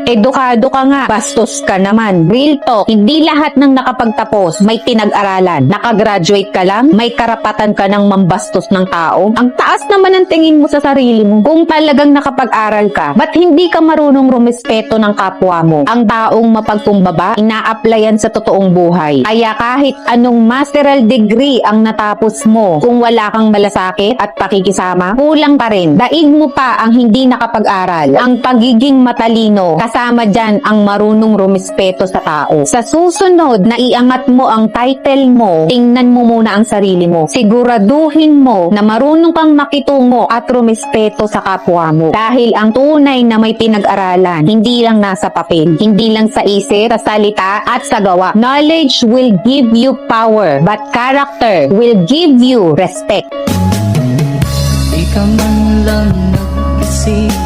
Edukado ka nga, bastos ka naman. Real talk, hindi lahat ng nakapagtapos may pinag-aralan. Nakagraduate ka lang, may karapatan ka ng mambastos ng tao. Ang taas naman ang tingin mo sa sarili mo. Kung talagang nakapag-aral ka, ba't hindi ka marunong rumespeto ng kapwa mo? Ang taong mapagkumbaba, ina-applyan sa totoong buhay. Kaya kahit anong masteral degree ang natapos mo, kung wala kang malasakit at pakikisama, kulang pa rin. Daig mo pa ang hindi nakapag-aral. Ang pagiging matalino, kasama dyan ang marunong rumespeto sa tao. Sa susunod na iangat mo ang title mo, tingnan mo muna ang sarili mo. Siguraduhin mo na marunong kang makitungo at rumespeto sa kapwa mo. Dahil ang tunay na may pinag-aralan, hindi lang nasa papel, hindi lang sa isip, sa salita at sa gawa. Knowledge will give you power, but character will give you respect. Di ka man lang nag-isip